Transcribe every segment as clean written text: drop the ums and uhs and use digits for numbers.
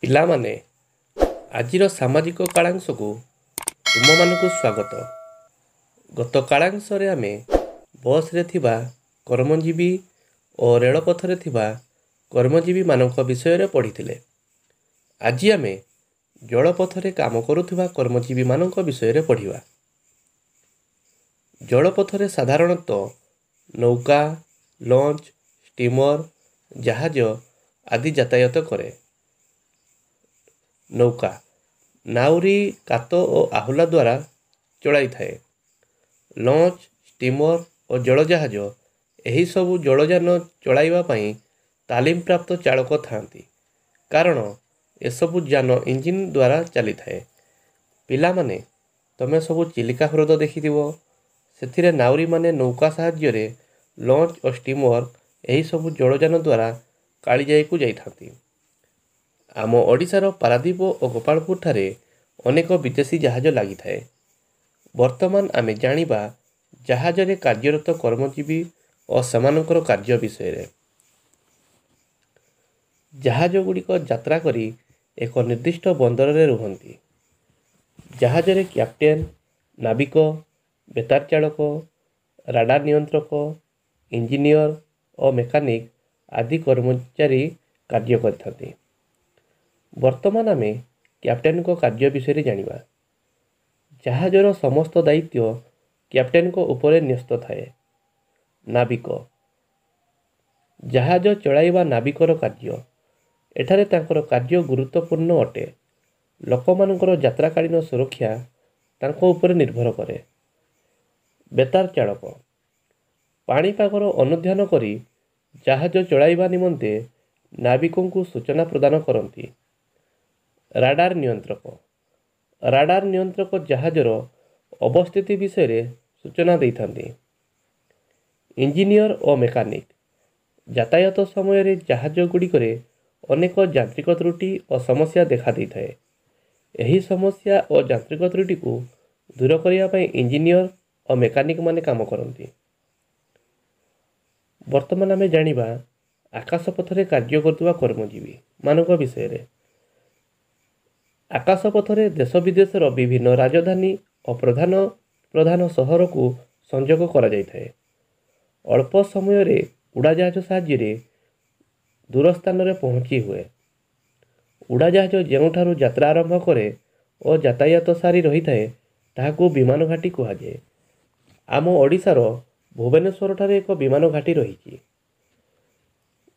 ପିଲାମାନେ ଆଜିର ସାମାଜିକ କାଳାଂଶକୁ ତୁମମାନଙ୍କୁ ସ୍ୱାଗତ। ଗତ କାଳାଂଶରେ ଆମେ ବସ୍ରେ ଥିବା କର୍ମଜୀବୀ ଓ ରେଳପଥରେ ଥିବା କର୍ମଜୀବୀମାନଙ୍କ ବିଷୟରେ ପଢ଼ିଥିଲେ। ଆଜି ଆମେ ଜଳପଥରେ କାମ କରୁଥିବା କର୍ମଜୀବୀମାନଙ୍କ ବିଷୟରେ ପଢ଼ିବା। ଜଳପଥରେ ସାଧାରଣତଃ ନୌକା, ଲଞ୍ଚ, ଷ୍ଟିମର, ଜାହାଜ ଆଦି ଯାତାୟାତ କରେ। ନୌକା ନାଉରୀ, କାତ ଓ ଆହୁଲା ଦ୍ୱାରା ଚଳାଇଥାଏ। ଲଞ୍ଚ, ଷ୍ଟିମର ଓ ଜଳଜାହାଜ ଏହିସବୁ ଜଳଯାନ ଚଳାଇବା ପାଇଁ ତାଲିମପ୍ରାପ୍ତ ଚାଳକ ଥାନ୍ତି, କାରଣ ଏସବୁ ଯାନ ଇଞ୍ଜିନ ଦ୍ୱାରା ଚାଲିଥାଏ। ପିଲାମାନେ, ତମେ ସବୁ ଚିଲିକା ହ୍ରଦ ଦେଖିଥିବ। ସେଥିରେ ନାଉରୀମାନେ ନୌକା ସାହାଯ୍ୟରେ ଲଞ୍ଚ ଓ ଷ୍ଟିମର ଏହିସବୁ ଜଳଯାନ ଦ୍ୱାରା କାଳିଜାଇକୁ ଯାଇଥାନ୍ତି। ଆମ ଓଡ଼ିଶାର ପାରାଦୀପ ଓ ଗୋପାଳପୁର ଠାରେ ଅନେକ ବିଦେଶୀ ଜାହାଜ ଲାଗିଥାଏ। ବର୍ତ୍ତମାନ ଆମେ ଜାଣିବା ଜାହାଜରେ କାର୍ଯ୍ୟରତ କର୍ମଜୀବୀ ଓ ସେମାନଙ୍କର କାର୍ଯ୍ୟ ବିଷୟରେ। ଜାହାଜଗୁଡ଼ିକ ଯାତ୍ରା କରି ଏକ ନିର୍ଦ୍ଦିଷ୍ଟ ବନ୍ଦରରେ ରୁହନ୍ତି। ଜାହାଜରେ କ୍ୟାପ୍ଟେନ୍, ନାବିକ, ବେତାର ଚାଳକ, ରାଡାର ନିୟନ୍ତ୍ରକ, ଇଞ୍ଜିନିୟର ଓ ମେକାନିକ ଆଦି କର୍ମଚାରୀ କାର୍ଯ୍ୟ କରିଥାନ୍ତି। ବର୍ତ୍ତମାନ ଆମେ କ୍ୟାପ୍ଟେନଙ୍କ କାର୍ଯ୍ୟ ବିଷୟରେ ଜାଣିବା। ଜାହାଜର ସମସ୍ତ ଦାୟିତ୍ୱ କ୍ୟାପ୍ଟେନଙ୍କ ଉପରେ ନ୍ୟସ୍ତ ଥାଏ। ନାବିକ ଜାହାଜ ଚଳାଇବା ନାବିକର କାର୍ଯ୍ୟ। ଏଠାରେ ତାଙ୍କର କାର୍ଯ୍ୟ ଗୁରୁତ୍ୱପୂର୍ଣ୍ଣ ଅଟେ। ଲୋକମାନଙ୍କର ଯାତ୍ରାକାଳୀନ ସୁରକ୍ଷା ତାଙ୍କ ଉପରେ ନିର୍ଭର କରେ। ବେତାର ଚାଳକ ପାଣିପାଗର ଅନୁଧ୍ୟାନ କରି ଜାହାଜ ଚଳାଇବା ନିମନ୍ତେ ନାବିକଙ୍କୁ ସୂଚନା ପ୍ରଦାନ କରନ୍ତି। ରାଡାର ନିୟନ୍ତ୍ରକ ରାଡାର ନିୟନ୍ତ୍ରକ ଜାହାଜର ଅବସ୍ଥିତି ବିଷୟରେ ସୂଚନା ଦେଇଥାନ୍ତି। ଇଞ୍ଜିନିୟର ଓ ମେକାନିକ ଯାତାୟାତ ସମୟରେ ଜାହାଜ ଗୁଡ଼ିକରେ ଅନେକ ଯାନ୍ତ୍ରିକ ତ୍ରୁଟି ଓ ସମସ୍ୟା ଦେଖାଦେଇଥାଏ। ଏହି ସମସ୍ୟା ଓ ଯାନ୍ତ୍ରିକ ତ୍ରୁଟିକୁ ଦୂର କରିବା ପାଇଁ ଇଞ୍ଜିନିୟର ଓ ମେକାନିକମାନେ କାମ କରନ୍ତି। ବର୍ତ୍ତମାନ ଆମେ ଜାଣିବା ଆକାଶପଥରେ କାର୍ଯ୍ୟ କରୁଥିବା କର୍ମଜୀବୀ ମାନଙ୍କ ବିଷୟରେ। ଆକାଶପଥରେ ଦେଶ ବିଦେଶର ବିଭିନ୍ନ ରାଜଧାନୀ ଓ ପ୍ରଧାନ ସହରକୁ ସଂଯୋଗ କରାଯାଇଥାଏ। ଅଳ୍ପ ସମୟରେ ଉଡ଼ାଜାହାଜ ସାହାଯ୍ୟରେ ଦୂର ସ୍ଥାନରେ ପହଞ୍ଚି ହୁଏ। ଉଡ଼ାଜାହାଜ ଯେଉଁଠାରୁ ଯାତ୍ରା ଆରମ୍ଭ କରେ ଓ ଯାତାୟାତ ସାରି ରହିଥାଏ ତାହାକୁ ବିମାନ ଘାଟି କୁହାଯାଏ। ଆମ ଓଡ଼ିଶାର ଭୁବନେଶ୍ୱରଠାରେ ଏକ ବିମାନ ଘାଟି ରହିଛି।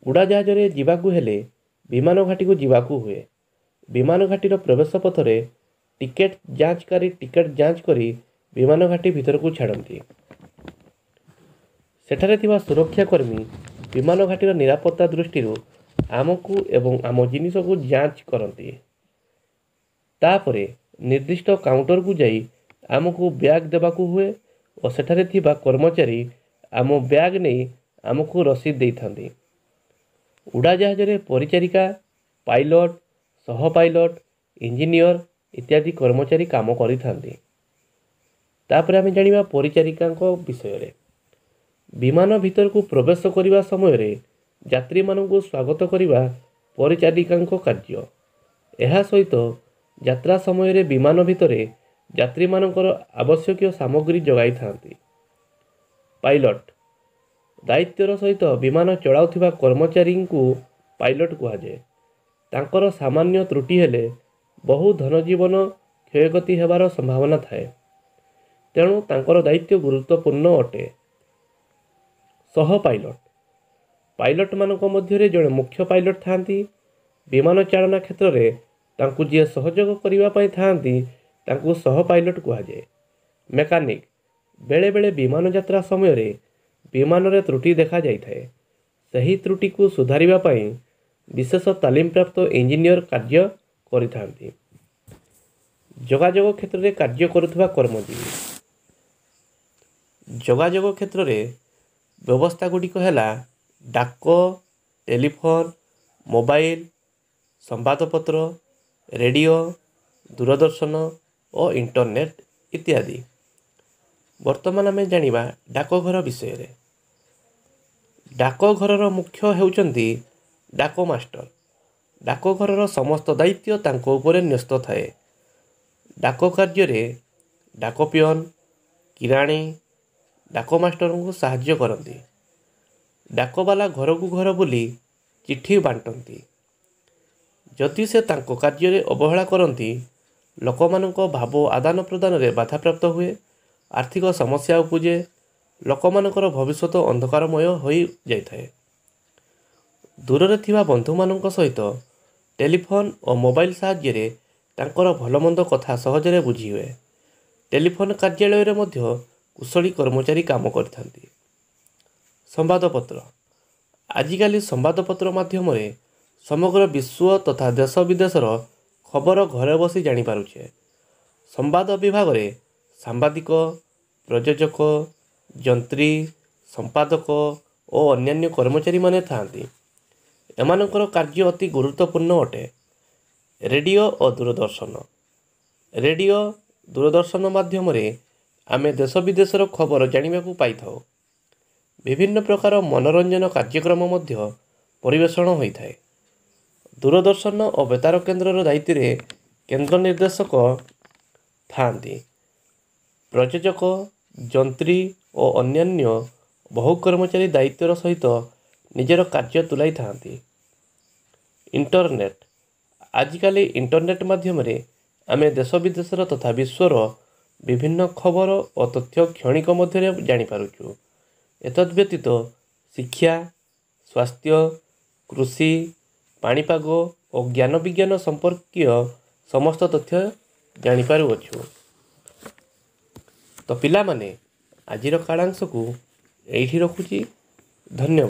ଉଡ଼ାଜାହାଜରେ ଯିବାକୁ ହେଲେ ବିମାନ ଘାଟିକୁ ଯିବାକୁ ହୁଏ। ବିମାନ ଘାଟିର ପ୍ରବେଶ ପଥରେ ଟିକେଟ ଯାଞ୍ଚକାରୀ ଟିକେଟ ଯାଞ୍ଚ କରି ବିମାନ ଘାଟି ଭିତରକୁ ଛାଡ଼ନ୍ତି। ସେଠାରେ ଥିବା ସୁରକ୍ଷା କର୍ମୀ ବିମାନ ଘାଟିର ନିରାପତ୍ତା ଦୃଷ୍ଟିରୁ ଆମକୁ ଏବଂ ଆମ ଜିନିଷକୁ ଯାଞ୍ଚ କରନ୍ତି। ତାପରେ ନିର୍ଦ୍ଦିଷ୍ଟ କାଉଣ୍ଟରକୁ ଯାଇ ଆମକୁ ବ୍ୟାଗ ଦେବାକୁ ହୁଏ ଓ ସେଠାରେ ଥିବା କର୍ମଚାରୀ ଆମ ବ୍ୟାଗ ନେଇ ଆମକୁ ରସିଦ ଦେଇଥାନ୍ତି। ଉଡ଼ାଜାହାଜରେ ପରିଚାରିକା, ପାଇଲଟ, ସହ ପାଇଲଟ, ଇଞ୍ଜିନିୟର ଇତ୍ୟାଦି କର୍ମଚାରୀ କାମ କରିଥାନ୍ତି। ତାପରେ ଆମେ ଜାଣିବା ପରିଚାରିକାଙ୍କ ବିଷୟରେ। ବିମାନ ଭିତରକୁ ପ୍ରବେଶ କରିବା ସମୟରେ ଯାତ୍ରୀମାନଙ୍କୁ ସ୍ୱାଗତ କରିବା ପରିଚାରିକାଙ୍କ କାର୍ଯ୍ୟ। ଏହା ସହିତ ଯାତ୍ରା ସମୟରେ ବିମାନ ଭିତରେ ଯାତ୍ରୀମାନଙ୍କର ଆବଶ୍ୟକୀୟ ସାମଗ୍ରୀ ଯୋଗାଇଥାନ୍ତି। ପାଇଲଟ ଦାୟିତ୍ୱର ସହିତ ବିମାନ ଚଳାଉଥିବା କର୍ମଚାରୀଙ୍କୁ ପାଇଲଟ କୁହାଯାଏ। ତାଙ୍କର ସାମାନ୍ୟ ତ୍ରୁଟି ହେଲେ ବହୁ ଧନଜୀବନ କ୍ଷୟକ୍ଷତି ହେବାର ସମ୍ଭାବନା ଥାଏ, ତେଣୁ ତାଙ୍କର ଦାୟିତ୍ୱ ଗୁରୁତ୍ୱପୂର୍ଣ୍ଣ ଅଟେ। ସହ ପାଇଲଟ ପାଇଲଟମାନଙ୍କ ମଧ୍ୟରେ ଜଣେ ମୁଖ୍ୟ ପାଇଲଟ ଥାନ୍ତି। ବିମାନ ଚାଳନା କ୍ଷେତ୍ରରେ ତାଙ୍କୁ ଯିଏ ସହଯୋଗ କରିବା ପାଇଁ ଥାନ୍ତି ତାଙ୍କୁ ସହ ପାଇଲଟ କୁହାଯାଏ। ମେକାନିକ ବେଳେବେଳେ ବିମାନ ଯାତ୍ରା ସମୟରେ ବିମାନରେ ତ୍ରୁଟି ଦେଖାଯାଇଥାଏ। ସେହି ତ୍ରୁଟିକୁ ସୁଧାରିବା ପାଇଁ ବିଶେଷ ତାଲିମପ୍ରାପ୍ତ ଇଞ୍ଜିନିୟର କାର୍ଯ୍ୟ କରିଥାନ୍ତି। ଯୋଗାଯୋଗ କ୍ଷେତ୍ରରେ କାର୍ଯ୍ୟ କରୁଥିବା କର୍ମଜୀବୀ। ଯୋଗାଯୋଗ କ୍ଷେତ୍ରରେ ବ୍ୟବସ୍ଥା ଗୁଡ଼ିକ ହେଲା ଡାକ, ଟେଲିଫୋନ, ମୋବାଇଲ, ସମ୍ବାଦପତ୍ର, ରେଡ଼ିଓ, ଦୂରଦର୍ଶନ ଓ ଇଣ୍ଟରନେଟ ଇତ୍ୟାଦି। ବର୍ତ୍ତମାନ ଆମେ ଜାଣିବା ଡାକଘର ବିଷୟରେ। ଡାକଘରର ମୁଖ୍ୟ ହେଉଛନ୍ତି ଡାକ ମାଷ୍ଟର। ଡାକଘରର ସମସ୍ତ ଦାୟିତ୍ୱ ତାଙ୍କ ଉପରେ ନ୍ୟସ୍ତ ଥାଏ। ଡାକ କାର୍ଯ୍ୟରେ ଡାକ ପିଅନ, କିରାଣୀ, ଡାକ ମାଷ୍ଟରଙ୍କୁ ସାହାଯ୍ୟ କରନ୍ତି। ଡାକବାଲା ଘରକୁ ଘର ବୁଲି ଚିଠି ବାଣ୍ଟନ୍ତି। ଯଦି ସେ ତାଙ୍କ କାର୍ଯ୍ୟରେ ଅବହେଳା କରନ୍ତି, ଲୋକମାନଙ୍କ ଭାବ ଆଦାନ ପ୍ରଦାନରେ ବାଧାପ୍ରାପ୍ତ ହୁଏ, ଆର୍ଥିକ ସମସ୍ୟା ଉପୁଜେ, ଲୋକମାନଙ୍କର ଭବିଷ୍ୟତ ଅନ୍ଧକାରମୟ ହୋଇଯାଇଥାଏ। ଦୂରରେ ଥିବା ବନ୍ଧୁମାନଙ୍କ ସହିତ ଟେଲିଫୋନ ଓ ମୋବାଇଲ ସାହାଯ୍ୟରେ ତାଙ୍କର ଭଲମନ୍ଦ କଥା ସହଜରେ ବୁଝିହୁଏ। ଟେଲିଫୋନ କାର୍ଯ୍ୟାଳୟରେ ମଧ୍ୟ କୁଶଳୀ କର୍ମଚାରୀ କାମ କରିଥାନ୍ତି। ସମ୍ବାଦପତ୍ର। ଆଜିକାଲି ସମ୍ବାଦପତ୍ର ମାଧ୍ୟମରେ ସମଗ୍ର ବିଶ୍ୱ ତଥା ଦେଶ ବିଦେଶର ଖବର ଘରେ ବସି ଜାଣିପାରୁଛେ। ସମ୍ବାଦ ବିଭାଗରେ ସାମ୍ବାଦିକ, ପ୍ରଯୋଜକ, ଯନ୍ତ୍ରୀ, ସମ୍ପାଦକ ଓ ଅନ୍ୟାନ୍ୟ କର୍ମଚାରୀମାନେ ଥାଆନ୍ତି। ଏମାନଙ୍କର କାର୍ଯ୍ୟ ଅତି ଗୁରୁତ୍ୱପୂର୍ଣ୍ଣ ଅଟେ। ରେଡ଼ିଓ ଓ ଦୂରଦର୍ଶନ। ରେଡ଼ିଓ, ଦୂରଦର୍ଶନ ମାଧ୍ୟମରେ ଆମେ ଦେଶ ବିଦେଶର ଖବର ଜାଣିବାକୁ ପାଇଥାଉ। ବିଭିନ୍ନ ପ୍ରକାର ମନୋରଞ୍ଜନ କାର୍ଯ୍ୟକ୍ରମ ମଧ୍ୟ ପରିବେଷଣ ହୋଇଥାଏ। ଦୂରଦର୍ଶନ ଓ ବେତାର କେନ୍ଦ୍ରର ଦାୟିତ୍ୱରେ କେନ୍ଦ୍ର ନିର୍ଦ୍ଦେଶକ ଥାଆନ୍ତି। ପ୍ରଯୋଜକ, ଯନ୍ତ୍ରୀ ଓ ଅନ୍ୟାନ୍ୟ ବହୁ କର୍ମଚାରୀ ଦାୟିତ୍ୱର ସହିତ ନିଜର କାର୍ଯ୍ୟ ତୁଲାଇଥାନ୍ତି। ଇଣ୍ଟରନେଟ୍। ଆଜିକାଲି ଇଣ୍ଟରନେଟ୍ ମାଧ୍ୟମରେ ଆମେ ଦେଶ ବିଦେଶର ତଥା ବିଶ୍ୱର ବିଭିନ୍ନ ଖବର ଓ ତଥ୍ୟ କ୍ଷଣିକ ମଧ୍ୟରେ ଜାଣିପାରୁଛୁ। ଏତଦ୍‌ବ୍ୟତୀତ ଶିକ୍ଷା, ସ୍ୱାସ୍ଥ୍ୟ, କୃଷି, ପାଣିପାଗ ଓ ଜ୍ଞାନ ବିଜ୍ଞାନ ସମ୍ପର୍କୀୟ ସମସ୍ତ ତଥ୍ୟ ଜାଣିପାରୁଅଛୁ। ତ ପିଲାମାନେ, ଆଜିର କାଳାଂଶକୁ ଏଇଠି ରଖୁଛି। ଧନ୍ୟବାଦ।